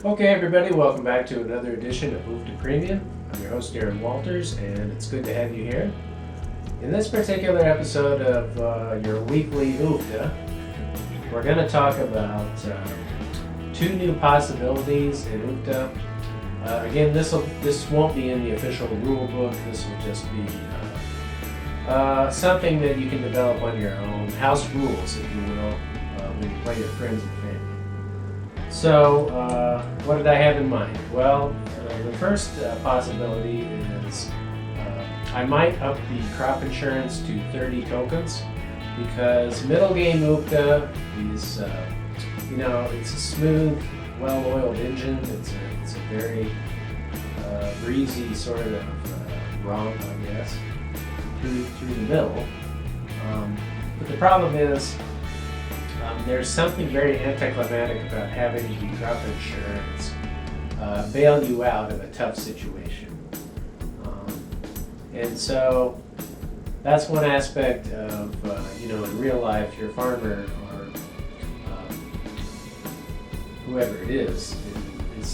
Okay, everybody, welcome back to another edition of UFTA Premium. I'm your host, Darren Walters, and it's good to have you here. In this particular episode of your weekly UFTA, we're going to talk about two new possibilities in UFTA. Again, this won't be in the official rule book. This will just be something that you can develop on your own, house rules, if you will, when you play with friends and family. So, what did I have in mind? Well, the first possibility is I might up the crop insurance to 30 tokens because middle game UFTA is, it's a smooth, well-oiled engine. It's a very breezy sort of romp, I guess, through the middle. But the problem is, there's something very anticlimactic about having the crop insurance bail you out of a tough situation. And so that's one aspect of, in real life, your farmer or whoever it is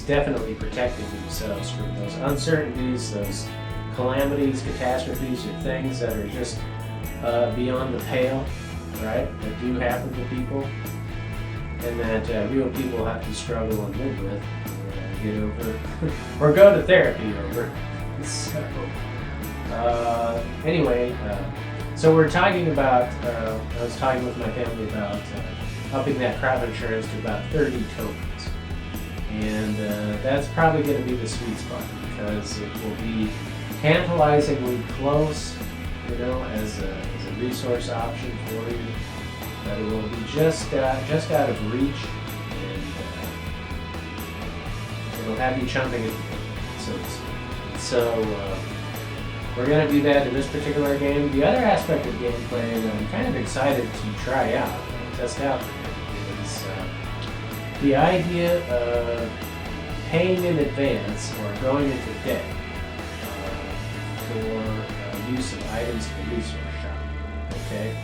definitely protecting themselves from those uncertainties, those calamities, catastrophes, or things that are just beyond the pale. Right, that do happen to people, and that real people have to struggle and live with, or get over, or go to therapy over. So, so we're talking about. I was talking with my family about upping that crop insurance to about 30 tokens, and that's probably going to be the sweet spot because it will be tantalizingly close, as a resource option for you, but it will be just out of reach, and it'll have you chomping at the bit, so to speak. So we're going to do that in this particular game. The other aspect of gameplay that I'm kind of excited to try out, test out, is the idea of paying in advance or going into debt for use of items in the resource shop. Okay,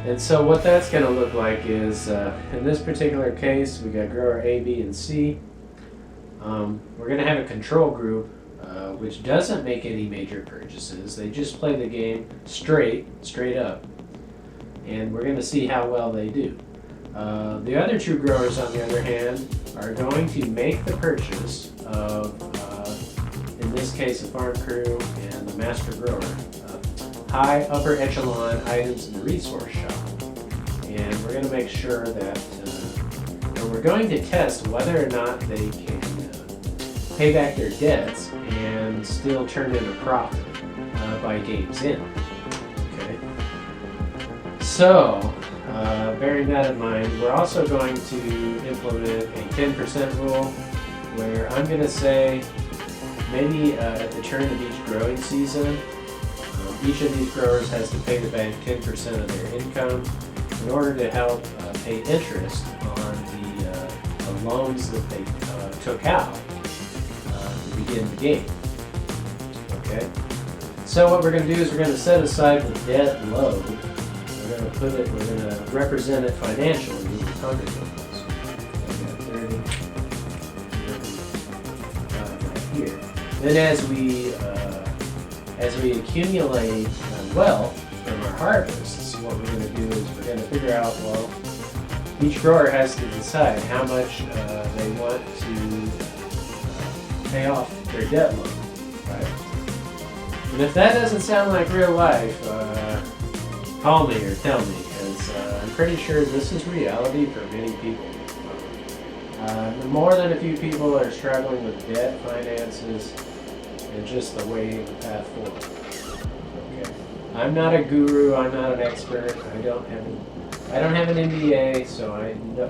and so what that's going to look like is, in this particular case, we got grower A, B, and C. We're going to have a control group which doesn't make any major purchases. They just play the game straight up, and we're going to see how well they do. The other two growers, on the other hand, are going to make the purchase of, in this case, a farm crew and the master grower, high upper echelon items in the resource shop. And we're going to make sure that, we're going to test whether or not they can pay back their debts and still turn in a profit by game's end. Okay. So, bearing that in mind, we're also going to implement a 10% rule where I'm going to say maybe at the turn of each growing season, each of these growers has to pay the bank 10% of their income in order to help pay interest on the loans that they took out to begin the game. Okay? So what we're going to do is we're going to set aside the debt load. We're going to represent it financially with the target numbers. I've got 30, right here. Then as we accumulate wealth from our harvests, what we're going to do is we're going to figure out, well, each grower has to decide how much they want to pay off their debt load, right? And if that doesn't sound like real life, call me or tell me, because I'm pretty sure this is reality for many people. More than a few people are struggling with debt, finances, and just the way the path forward. Okay. I'm not a guru. I'm not an expert. I don't have an MBA, so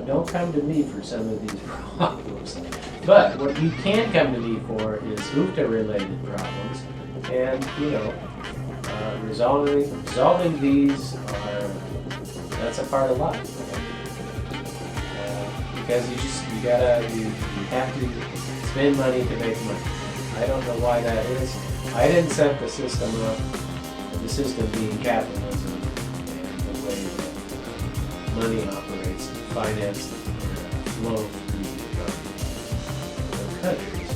don't come to me for some of these problems. But what you can come to me for is UFTA-related problems, and resolving these that's a part of life. Because you have to spend money to make money. I don't know why that is. I didn't set the system up, the system being capitalism and the way that money operates, finance flow through the economy. countries.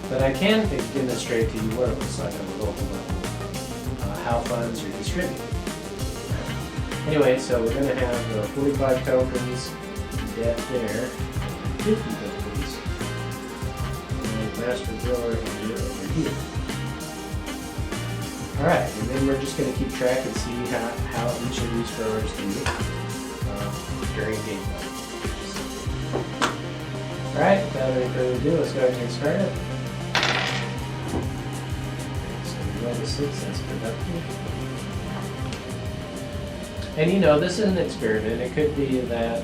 But I can demonstrate to you what it looks like on the local level, how funds are distributed. Anyway, so we're going to have 45 tokens, debt there, 50 tokens, and master grower over here. Alright, and then we're just going to keep track and see how each of these growers do during gameplay. Alright, without any further ado, let's go ahead and get started. So level 6, that's productive. And you know, this is an experiment. It could be that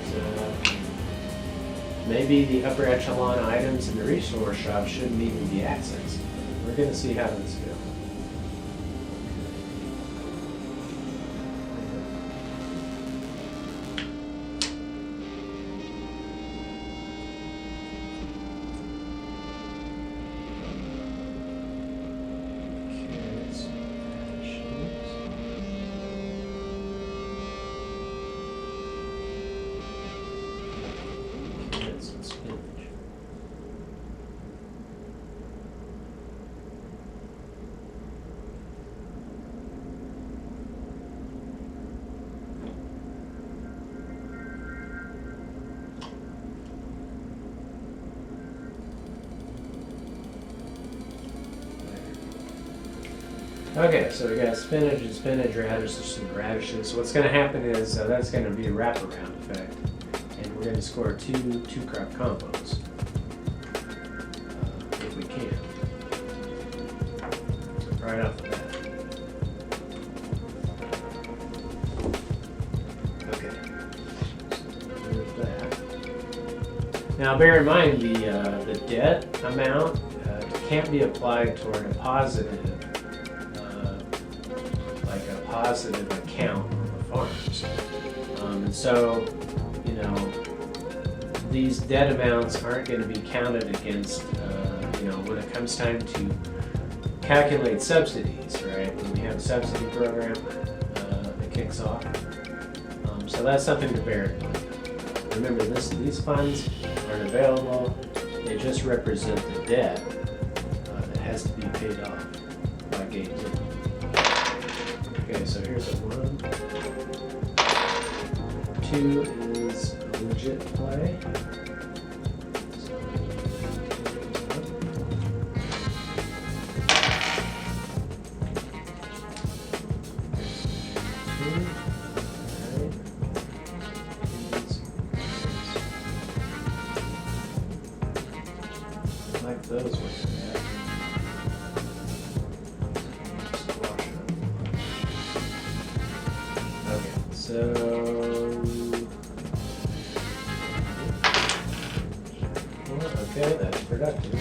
maybe the upper echelon items in the resource shop shouldn't even be accessed. We're going to see how this goes. Okay, so we got spinach and spinach, radishes and radishes. So what's going to happen is that's going to be a wraparound effect, and we're going to score two crop combos if we can, right off the bat. Okay, so there's that. Now bear in mind the debt amount can't be applied toward a positive account on the farms. And so, you know, these debt amounts aren't going to be counted against, you know, when it comes time to calculate subsidies, right? When we have a subsidy program that kicks off. So that's something to bear in mind. Remember, these funds aren't available. They just represent the debt that has to be paid off by Game 2. Okay, so here's a 1. 2 is a legit play. Like those ones. So, okay, that's productive.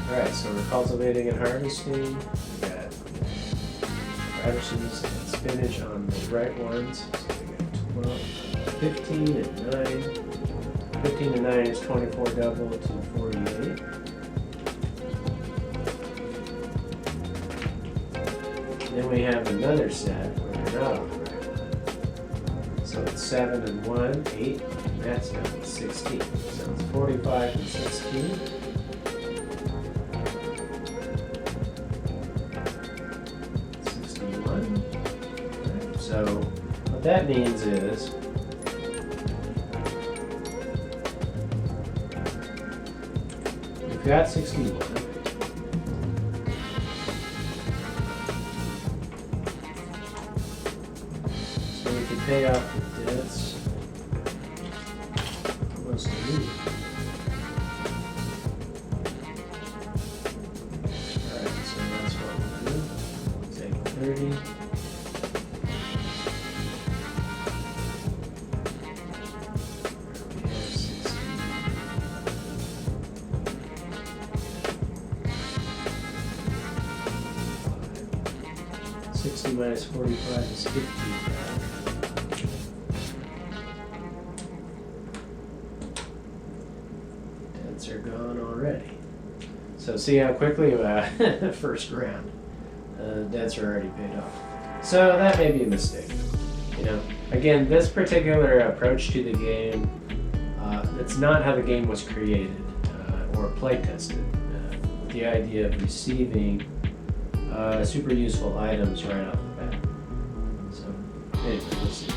Alright, so we're cultivating and harvesting. We got radishes and spinach on the right ones. So we got 12, 15 and 9. 15 and 9 is 24 double to 48. Then we have another set where they're not on the right. So it's 7 and 1, 8, and that's down to 16. So it's 45 and 16. Right. So what that means is we've got 61. So we can pay off the debts almost immediately. Alright, so that's what we'll do. We'll take 30. We have 60. 60 minus 45 is 15. Debts are gone already. So see how quickly first round debts are already paid off. So that may be a mistake. You know, again, this particular approach to the game That's not how the game was created or play tested. With the idea of receiving super useful items right off the bat. So, anyway, we'll see.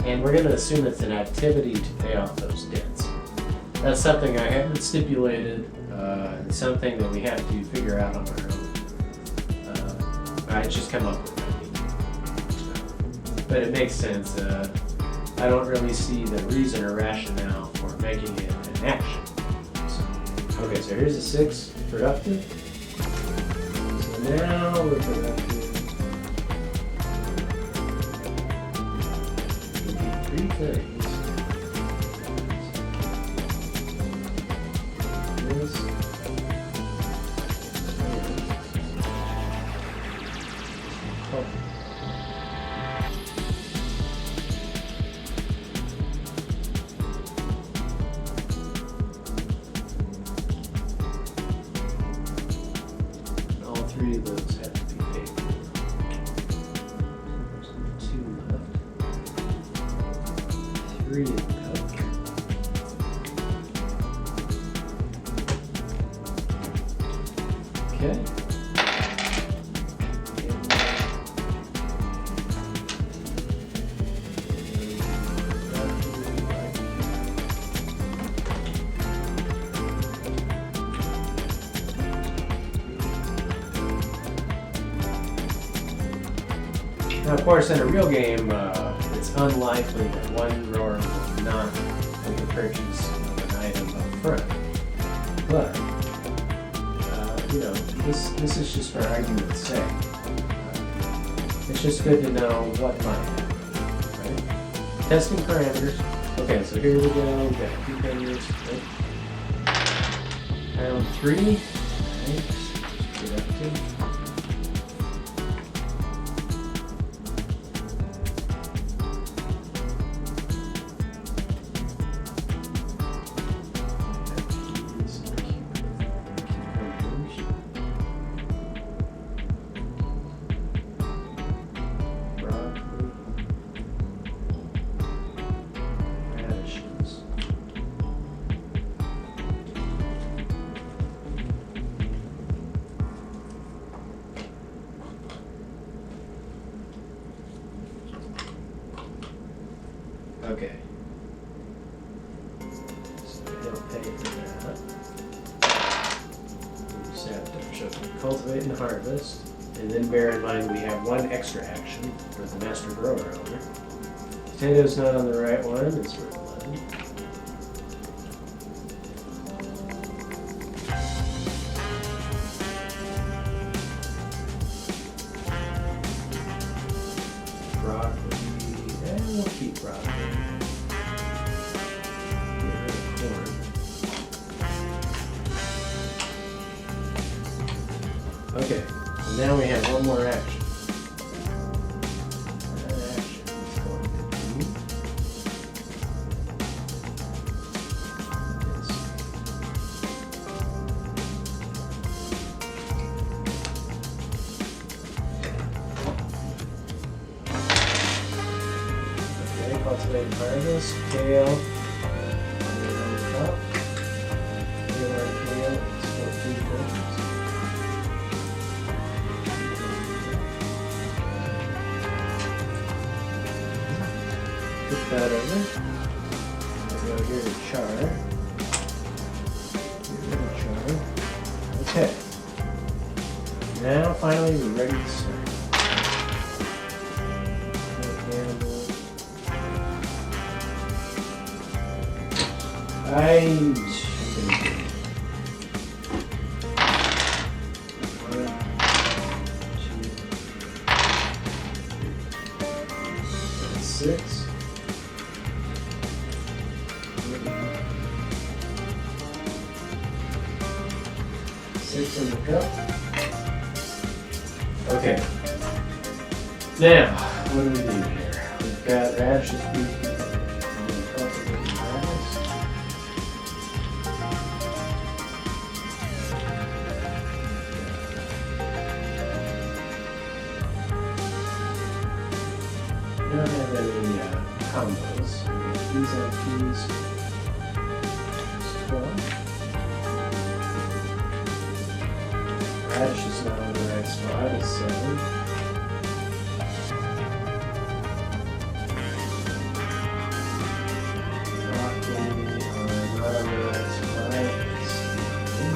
And we're going to assume it's an activity to pay off those debts. That's something I haven't stipulated. It's something that we have to figure out on our own. I just come up with that. But it makes sense. I don't really see the reason or rationale for making it an action. So, okay, so here's a 6, productive. So now we're productive. 3 things. This. Oh. All 3 of those have to be paid. There's 2 left. 3 of the Coke. Okay. Now, of course, in a real game, it's unlikely that one grower will not make a purchase of an item up front. But, you know, this is just for argument's sake. It's just good to know what might happen, right? Testing parameters. Okay, so here we go. We've got cucumbers. Right? Round 3. Right. Productive. Okay. So I don't pay for that. We just have to show cultivate and harvest. And then bear in mind we have 1 extra action for the master grower owner. Potato's not on the right one, it's worth 11. Broccoli, and we'll keep broccoli. Get rid of corn. Okay, so now we have 1 more action. That action is going to be this. Okay, cultivated harvest, kale, cup, kale, it's 14 points. Put that over. We'll go here to char. Get rid of char. Okay. Now finally we're ready to start. Six. Six in the cup. Okay. Now, what do we do here? We've got radishes, beef, don't have any combos. These are keys. 12. Radish is not on the right spot. It's 7. Broccoli are not on the right spot. It's 8.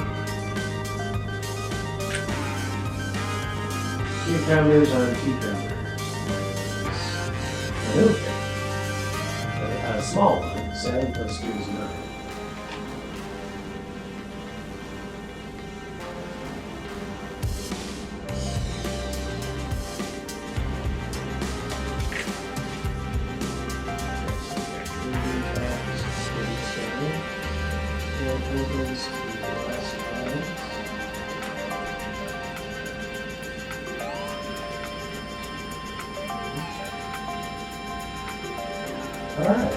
Cucumbers on cucumbers. Okay. A small one. 7 plus 2 is 9. All right.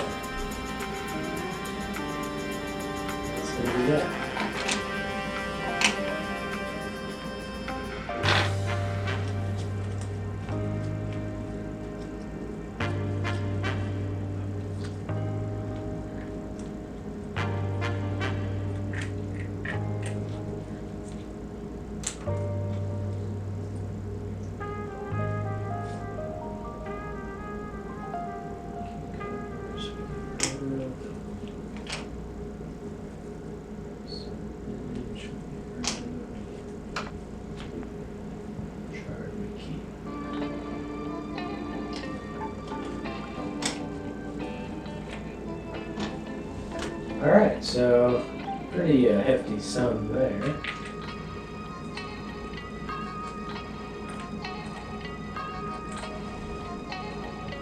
Let's do that. All right, so pretty hefty sum there.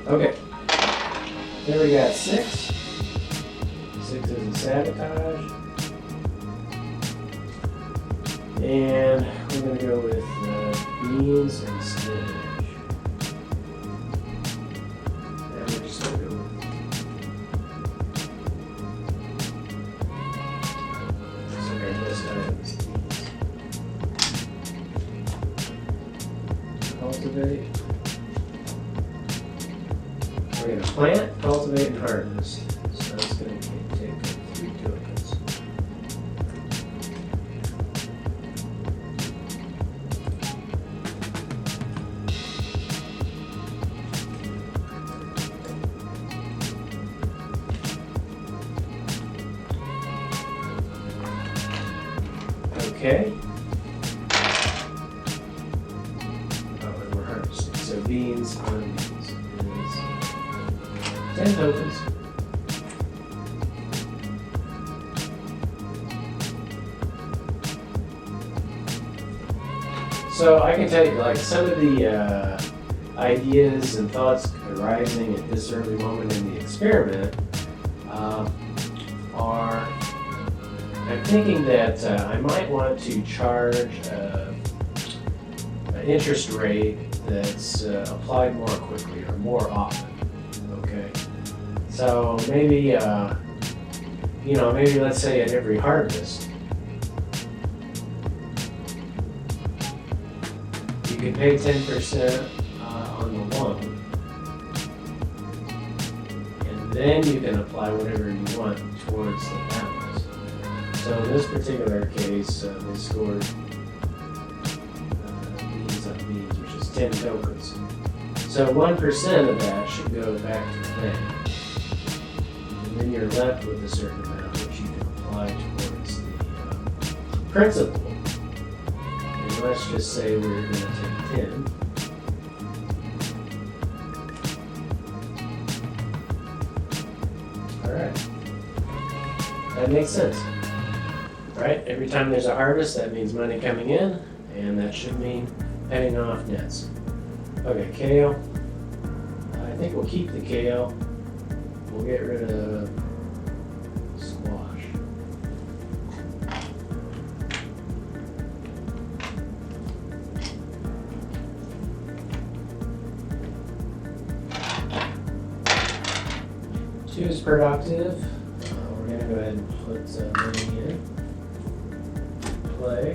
Okay, there we got 6. 6 is a sabotage. And we're going to go with beans and spinach. And we're just going to go with cultivate. We're going to plant, cultivate, and harvest. So that's going to take 3 tokens. Okay. Oh, and we're harvesting. So beans on beans is 10 tokens. So I can tell you, like, some of the ideas and thoughts arising at this early moment in the experiment are, I'm thinking that I might want to charge an interest rate that's applied more quickly or more often. Okay, so maybe maybe let's say at every harvest you can pay 10% on the loan, and then you can apply whatever you want towards the balance. So in this particular case, they scored beans on beans, which is 10 tokens. So 1% of that should go back to the bank. And then you're left with a certain amount which you can apply towards the principal. And let's just say we're going to take 10. All right. That makes sense. Right? Every time there's a harvest, that means money coming in, and that should mean paying off nets. Okay, kale. I think we'll keep the kale. We'll get rid of squash. Two is productive. We're going to go ahead and put money in. Play.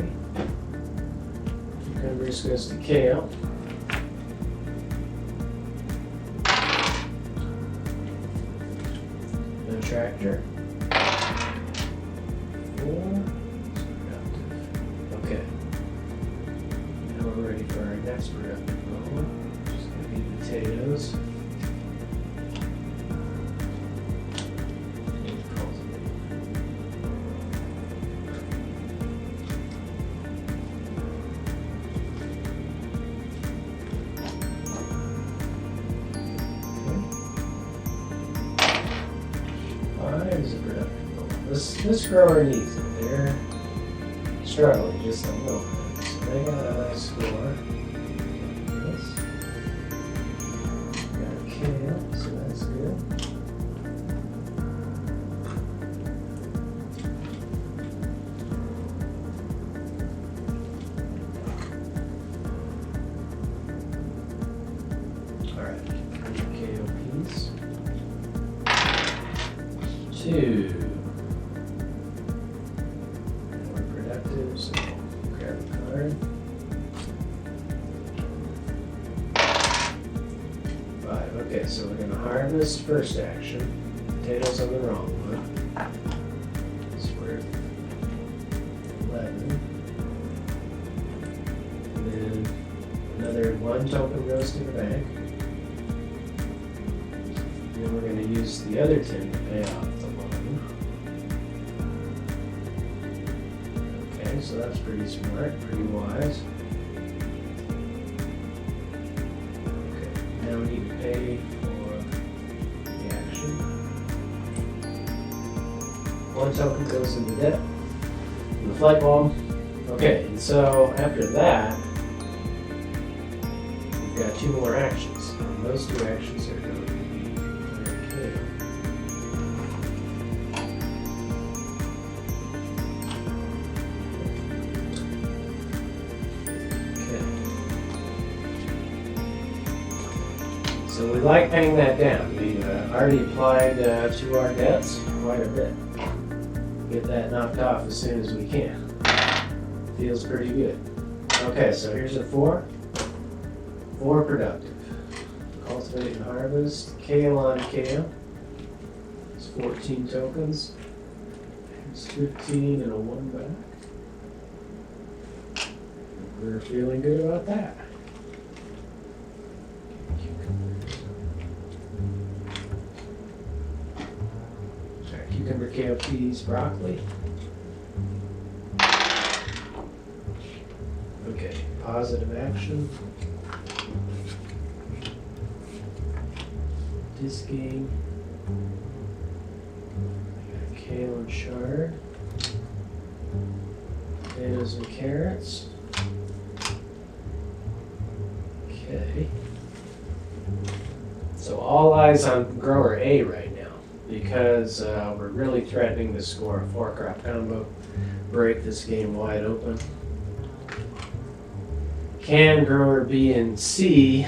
Cucumbers goes to kale. tractor. 4. Okay. Now we're ready for our next productive roll. Just gonna be potatoes. Is a productive goal. This grower needs it. They're struggling just a little bit. So they got a nice score. This. Got a kale, so that's good. Alright, kale piece. 2. More productive, so grab a card. 5. Okay, so we're going to harvest first action. Potatoes on the wrong one. It's worth 11. And then another 1 token goes to the bank. And then we're going to use the other 10 to pay off the loan. Okay, so that's pretty smart, pretty wise. Okay, now we need to pay for the action. 1 token goes into debt. And the flight bulb. Okay, and so after that, we've got 2 more actions. And those 2 actions are going to be kale. So we like paying that down. We've already applied to our debts quite a bit. Get that knocked off as soon as we can. Feels pretty good. Okay, so here's a 4. 4 productive. Cultivate and harvest. Kale on kale. It's 14 tokens. It's 15 and a 1 back. We're feeling good about that. Cucumber, kale, peas, broccoli. Okay, positive action. Disking. I got kale and chard. Potatoes and carrots. Okay. So all eyes on grower A right now, because we're really threatening to score a 4-crop combo, break this game wide open. Can grower B and C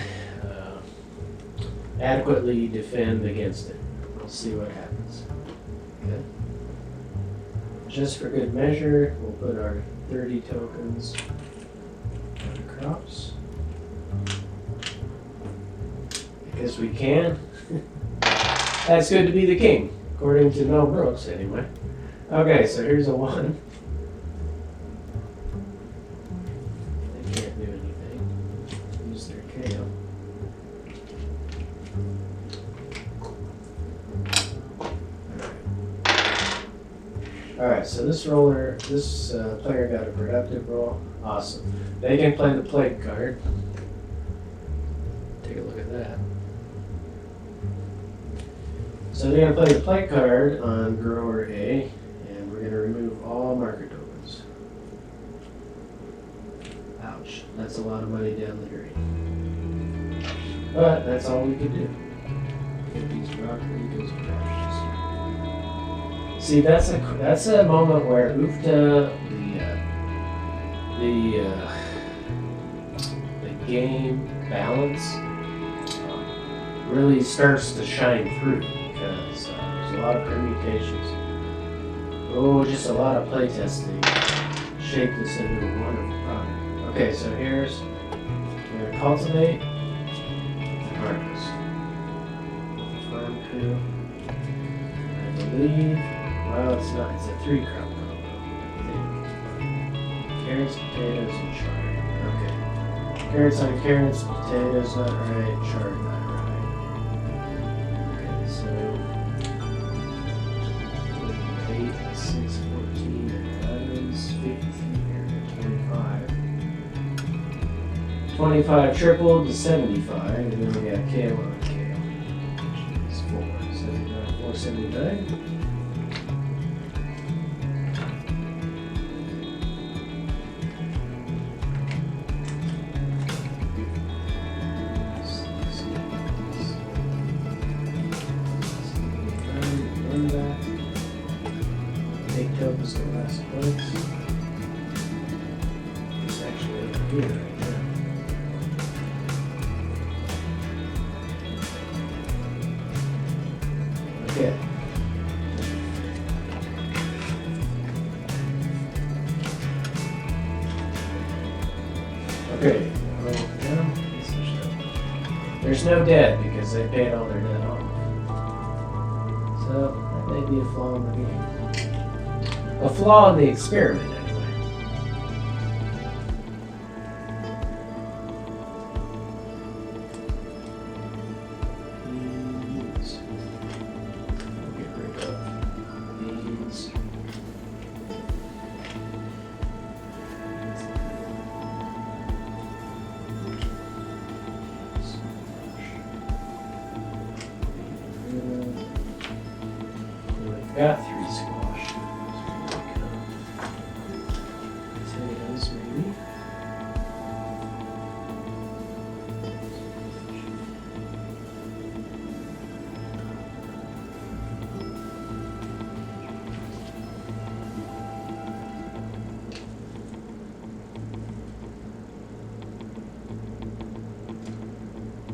adequately defend against it? We'll see what happens. Okay. Just for good measure, we'll put our 30 tokens on crops. Because we can. That's good to be the king, according to Mel Brooks, anyway. Okay, so here's a 1. They can't do anything. Use their kale. Alright, so this player got a productive roll. Awesome. They can play the plague card. Take a look at that. So they're going to play the play card on grower A, and we're going to remove all marker tokens. Ouch, that's a lot of money down the drain. But that's all we could do. Get these broccoli, goes crashes. See, that's a moment where UFTA, the game balance really starts to shine through. Because there's a lot of permutations. Oh, just a lot of playtesting. Shape this into a wonderful product. Okay, so here's, we're going to cultivate and harvest. Farm crew. And the believe. Well, it's not. It's a 3-crop combo, I think. Carrots, potatoes, and chard. Okay. Carrots on carrots, potatoes not right, chard not right. Okay, so 8, 6, 14, 11, 15 here, 25. 25 tripled to 75, and then we got kale on kale, which is 479. Was the last place. It's actually over here right now. Okay. Okay. Oh, no. There's no debt because they paid all their debt off. So that may be a flaw in the game. A flaw in the experiment, anyway. These. We'll get rid of these. We've got 3 squash. Potatoes, maybe.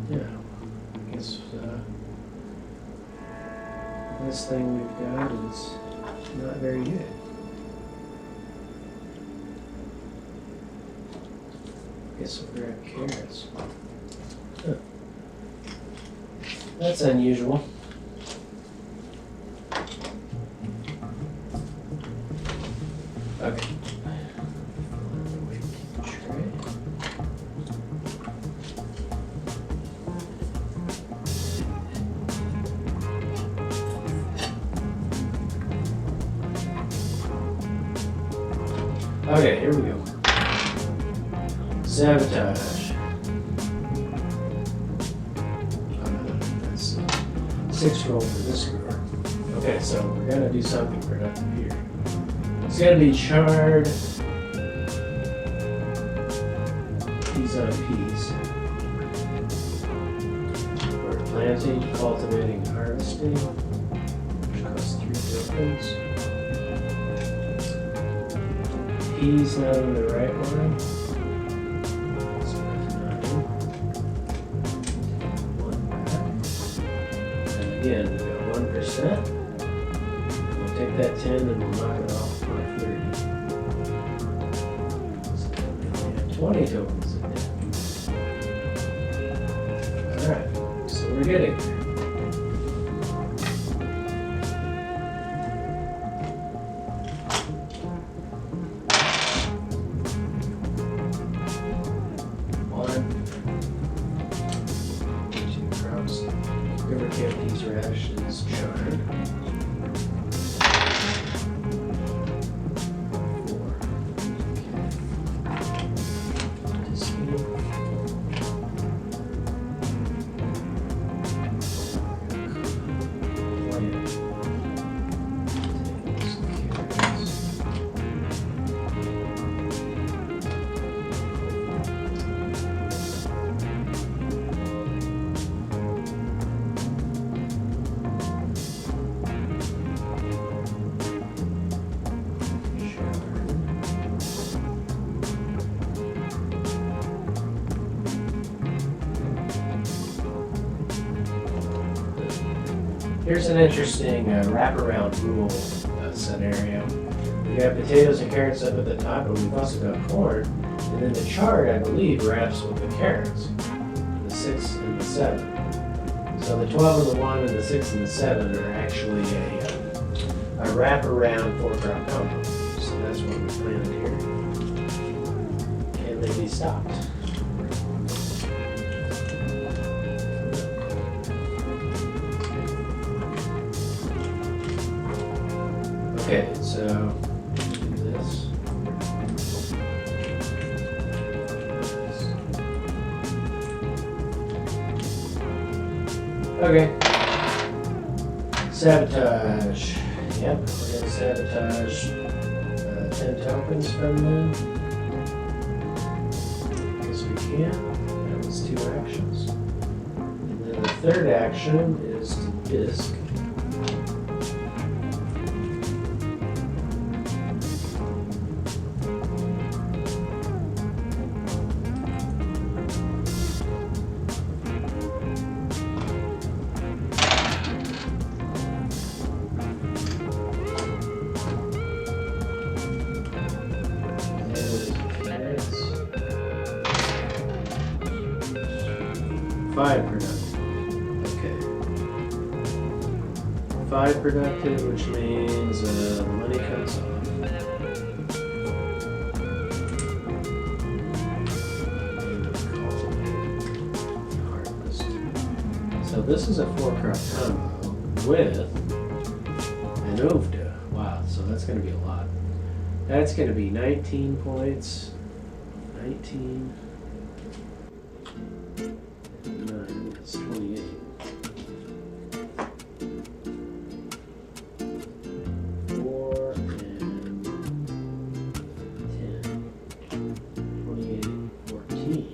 Yeah, I guess this thing we've got is not very good. Guess we'll grab carrots. Huh. That's unusual. Okay. Okay, here we go. Sabotage. That's 6 roll for this score. Okay, so we're gonna do something productive here. It's gonna be chard. Peas on peas. We're planting, cultivating, harvesting, which costs 3 tokens. Peas not in the right one. So that's 9. 1 back. And again, we got 1%. We'll take that 10 and we'll knock it off by 30. So we only have 20 tokens in there. Alright, so we're getting there. Whoever kept these radishes chard. 4. Here's an interesting wraparound rule scenario. We have potatoes and carrots up at the top, but we've also got corn. And then the chard, I believe, wraps with the carrots, the 6 and the 7. So the 12 and the 1 and the 6 and the 7 are actually a a wraparound 4-crop combo. So that's what we planted here. Can they be stopped? Okay, so do this. Okay. Sabotage. Yep, we're gonna sabotage 10 tokens from them. Because we can. That was 2 actions. And then the third action is to disc. Five productive. Okay. 5 productive, which means money cuts off. Harvest. So this is a 4-crop combo with an Ovda. Wow, so that's going to be a lot. That's going to be 19 points. 19. 9 is 28. 4 and 10. 28, 14.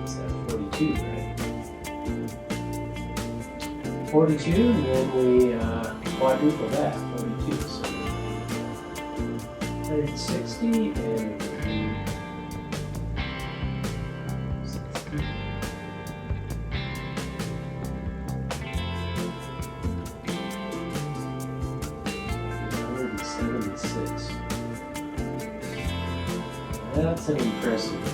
Is that 42, right? 42, and then we quadruple that. 42. So 160 and 176. That's an impressive.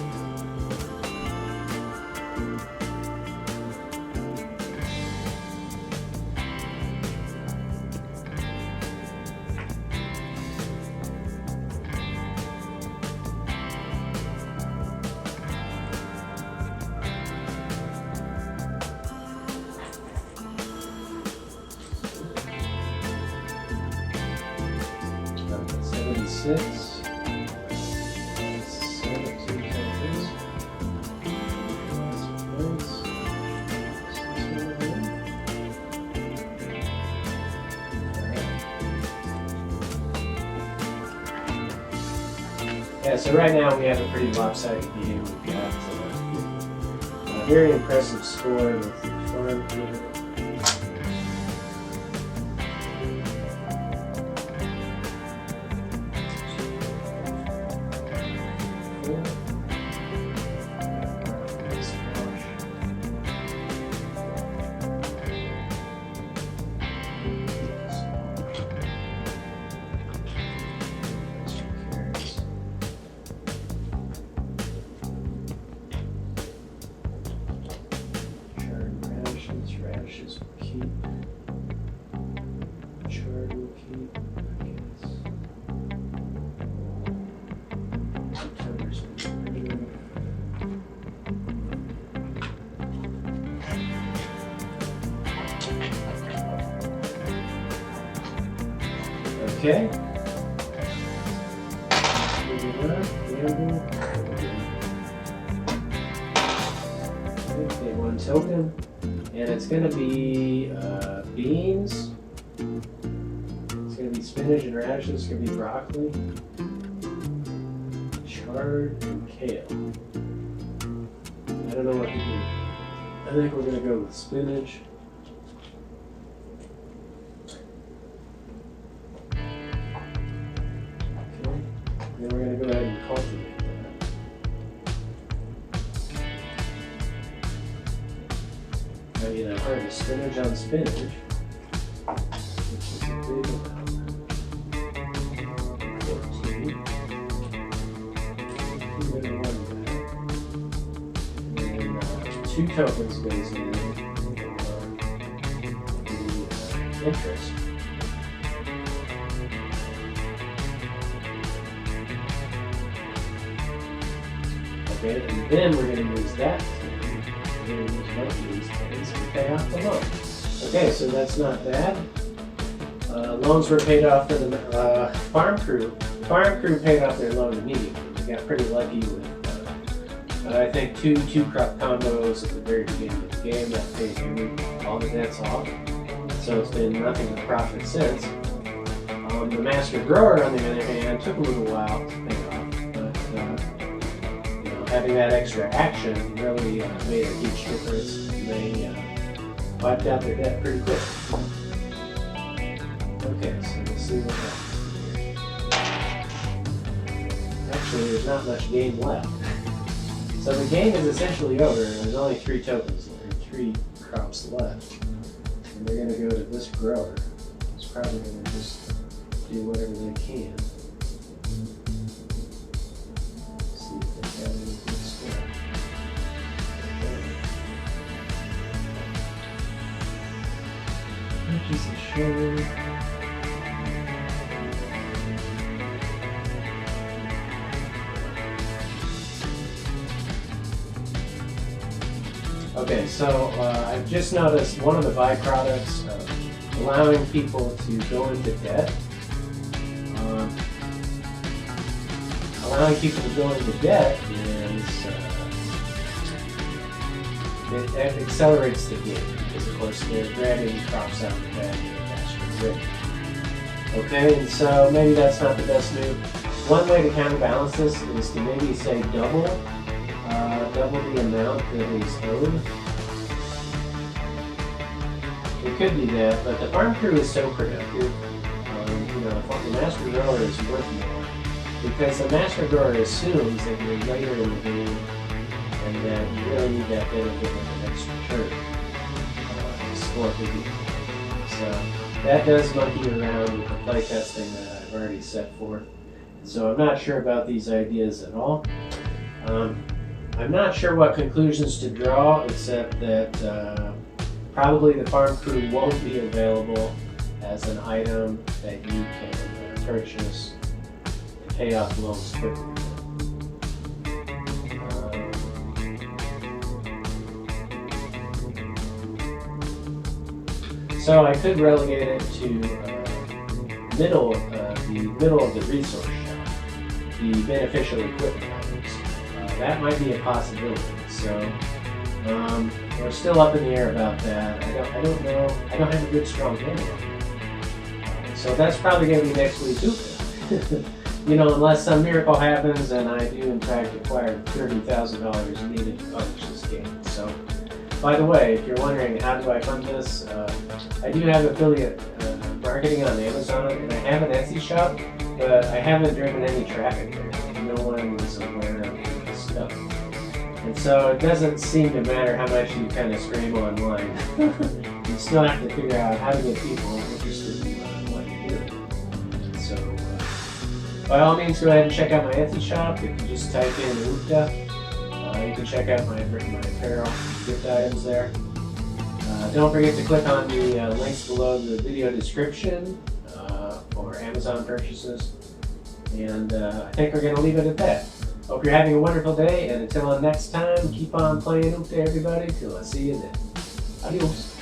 Six. 17 tokens. Yeah, so right now we have a pretty lopsided game. We've got a very impressive score with the farm here. Radishes will keep. Chard will keep. I guess. September's been okay. Moving on. Gamble. Okay, 1 token. And it's going to be beans, it's going to be spinach and radishes, it's going to be broccoli, chard, and kale. I don't know what to do. I think we're going to go with spinach. Okay, then we're going to go ahead and cultivate. I mean, I harvest spinach on spinach, which is a big amount. 14. And then 2 tokens goes in the interest. Okay, and then we're going to use that. We're going to use one of these things to pay off the loan. Okay, so that's not bad. Loans were paid off for the farm crew. Farm crew paid off their loan immediately. We got pretty lucky with, I think, two crop combos at the very beginning of the game that paid all the debts off. So it's been nothing but profit since. The master grower, on the other hand, took a little while to pay off, but having that extra action really made a huge difference. They wiped out their debt pretty quick. Okay, so we'll see what happens here. Actually, there's not much game left. So the game is essentially over, and there's only 3 tokens, or 3 crops left. And they're going to go to this grower. It's probably going to just do whatever they can. See if they have any good stuff. Purchase a show. Okay, so I've just noticed one of the byproducts of allowing people to go into debt. Allowing people to go into debt is it accelerates the game because, of course, they're grabbing crops out of the bag at a faster rate. Okay, and so maybe that's not the best move. One way to counterbalance this is to maybe say double the amount that is owed. It could be that, but the farm crew is so productive. The master grower is worth more because the master grower assumes that you're later in the game and that you really need that benefit of an extra turn to score the game. So that does monkey around with the playtesting that I've already set forth. So I'm not sure about these ideas at all. I'm not sure what conclusions to draw, except that probably the farm crew won't be available as an item that you can purchase and pay off loans quickly. So I could relegate it to the middle of the resource shop, the beneficial equipment items. That might be a possibility. So we're still up in the air about that. I don't know. I don't have a good strong handle on it. So that's probably going to be next week too. Unless some miracle happens and I do in fact acquire $30,000 needed to publish this game. So, by the way, if you're wondering how do I fund this, I do have affiliate marketing on Amazon, and I have an Etsy shop, but I haven't driven any traffic there. No one is aware of this stuff. And so it doesn't seem to matter how much you kind of scream online. You still have to figure out how to get people interested in what you're doing. So by all means, go ahead and check out my Etsy shop. If you just type in Oopta, you can check out my apparel gift items there. Don't forget to click on the links below the video description for Amazon purchases. And I think we're going to leave it at that. Hope you're having a wonderful day, and until next time, keep on playing Oopta, everybody, till I see you then. Adios.